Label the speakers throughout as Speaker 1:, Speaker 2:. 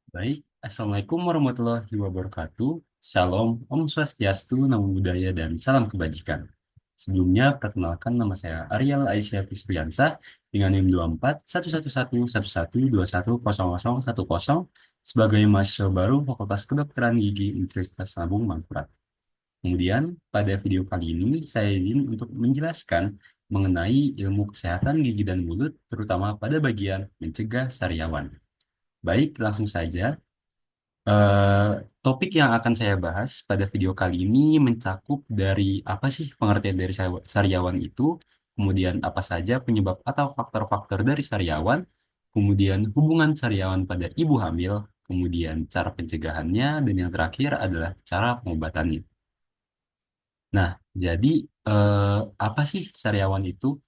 Speaker 1: Baik, Assalamualaikum warahmatullahi wabarakatuh. Shalom, Om Swastiastu, Namo Buddhaya, dan salam kebajikan. Sebelumnya, perkenalkan nama saya Ariel Aisyah Fisbriansah dengan NIM 24111111210010 sebagai mahasiswa baru Fakultas Kedokteran Gigi Universitas Lambung Mangkurat. Kemudian, pada video kali ini, saya izin untuk menjelaskan mengenai ilmu kesehatan gigi dan mulut, terutama pada bagian mencegah sariawan. Baik, langsung saja. Eh, Topik yang akan saya bahas pada video kali ini mencakup dari apa sih pengertian dari sariawan itu, kemudian apa saja penyebab atau faktor-faktor dari sariawan, kemudian hubungan sariawan pada ibu hamil, kemudian cara pencegahannya, dan yang terakhir adalah cara pengobatannya. Nah, jadi eh, apa sih sariawan itu?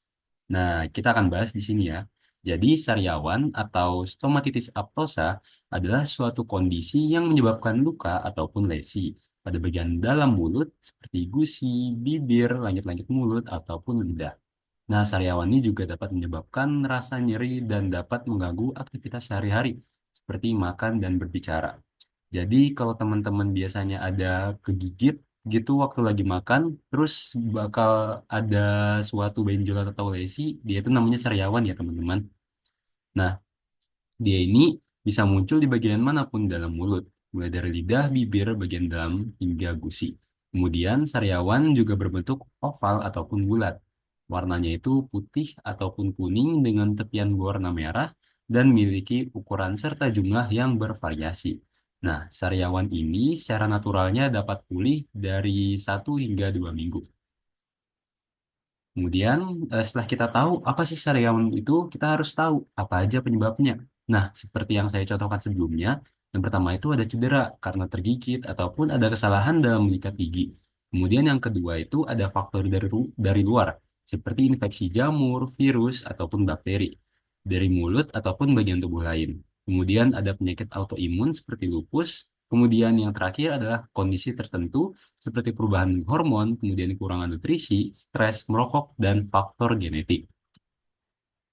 Speaker 1: Nah, kita akan bahas di sini ya. Jadi, sariawan atau stomatitis aptosa adalah suatu kondisi yang menyebabkan luka ataupun lesi pada bagian dalam mulut seperti gusi, bibir, langit-langit mulut, ataupun lidah. Nah, sariawan ini juga dapat menyebabkan rasa nyeri dan dapat mengganggu aktivitas sehari-hari seperti makan dan berbicara. Jadi kalau teman-teman biasanya ada kegigit gitu waktu lagi makan, terus bakal ada suatu benjolan atau lesi, dia itu namanya sariawan ya teman-teman. Nah, dia ini bisa muncul di bagian manapun dalam mulut, mulai dari lidah, bibir, bagian dalam, hingga gusi. Kemudian sariawan juga berbentuk oval ataupun bulat. Warnanya itu putih ataupun kuning dengan tepian berwarna merah dan memiliki ukuran serta jumlah yang bervariasi. Nah, sariawan ini secara naturalnya dapat pulih dari 1 hingga 2 minggu. Kemudian, setelah kita tahu apa sih sariawan itu, kita harus tahu apa aja penyebabnya. Nah, seperti yang saya contohkan sebelumnya, yang pertama itu ada cedera karena tergigit ataupun ada kesalahan dalam mengikat gigi. Kemudian yang kedua itu ada faktor dari luar, seperti infeksi jamur, virus, ataupun bakteri, dari mulut ataupun bagian tubuh lain. Kemudian ada penyakit autoimun seperti lupus. Kemudian yang terakhir adalah kondisi tertentu seperti perubahan hormon, kemudian kekurangan nutrisi, stres, merokok, dan faktor genetik.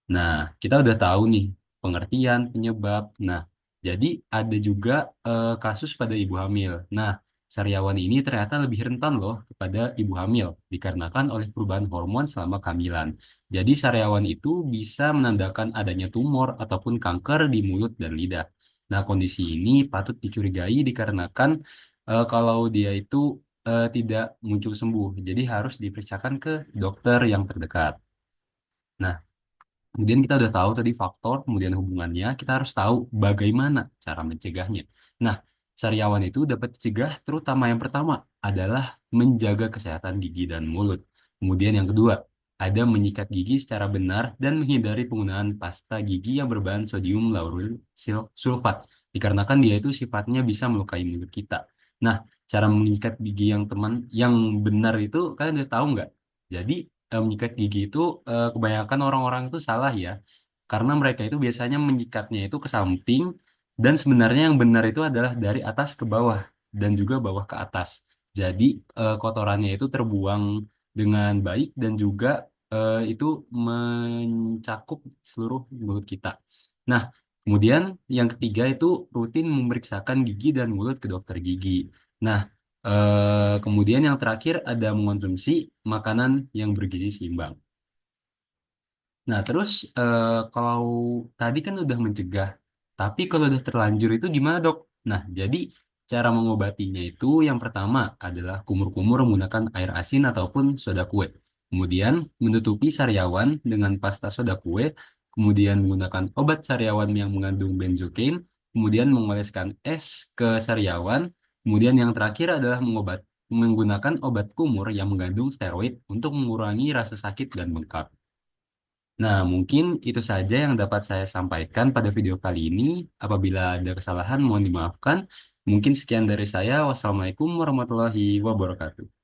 Speaker 1: Nah, kita udah tahu nih pengertian, penyebab. Nah, jadi ada juga kasus pada ibu hamil. Nah, sariawan ini ternyata lebih rentan loh kepada ibu hamil dikarenakan oleh perubahan hormon selama kehamilan. Jadi sariawan itu bisa menandakan adanya tumor ataupun kanker di mulut dan lidah. Nah, kondisi ini patut dicurigai dikarenakan kalau dia itu tidak muncul sembuh. Jadi harus diperiksakan ke dokter yang terdekat. Nah, kemudian kita udah tahu tadi faktor, kemudian hubungannya, kita harus tahu bagaimana cara mencegahnya. Nah, sariawan itu dapat dicegah terutama yang pertama adalah menjaga kesehatan gigi dan mulut. Kemudian yang kedua, ada menyikat gigi secara benar dan menghindari penggunaan pasta gigi yang berbahan sodium lauryl sulfat. Dikarenakan dia itu sifatnya bisa melukai mulut kita. Nah, cara menyikat gigi yang benar itu kalian udah tahu nggak? Jadi menyikat gigi itu kebanyakan orang-orang itu salah ya, karena mereka itu biasanya menyikatnya itu ke samping dan sebenarnya yang benar itu adalah dari atas ke bawah dan juga bawah ke atas. Jadi kotorannya itu terbuang dengan baik dan juga itu mencakup seluruh mulut kita. Nah, kemudian yang ketiga itu rutin memeriksakan gigi dan mulut ke dokter gigi. Nah, kemudian yang terakhir ada mengonsumsi makanan yang bergizi seimbang. Nah, terus kalau tadi kan udah mencegah, tapi kalau udah terlanjur itu gimana, Dok? Nah, jadi cara mengobatinya itu yang pertama adalah kumur-kumur menggunakan air asin ataupun soda kue. Kemudian menutupi sariawan dengan pasta soda kue, kemudian menggunakan obat sariawan yang mengandung benzokain, kemudian mengoleskan es ke sariawan, kemudian yang terakhir adalah menggunakan obat kumur yang mengandung steroid untuk mengurangi rasa sakit dan bengkak. Nah, mungkin itu saja yang dapat saya sampaikan pada video kali ini. Apabila ada kesalahan, mohon dimaafkan. Mungkin sekian dari saya. Wassalamualaikum warahmatullahi wabarakatuh.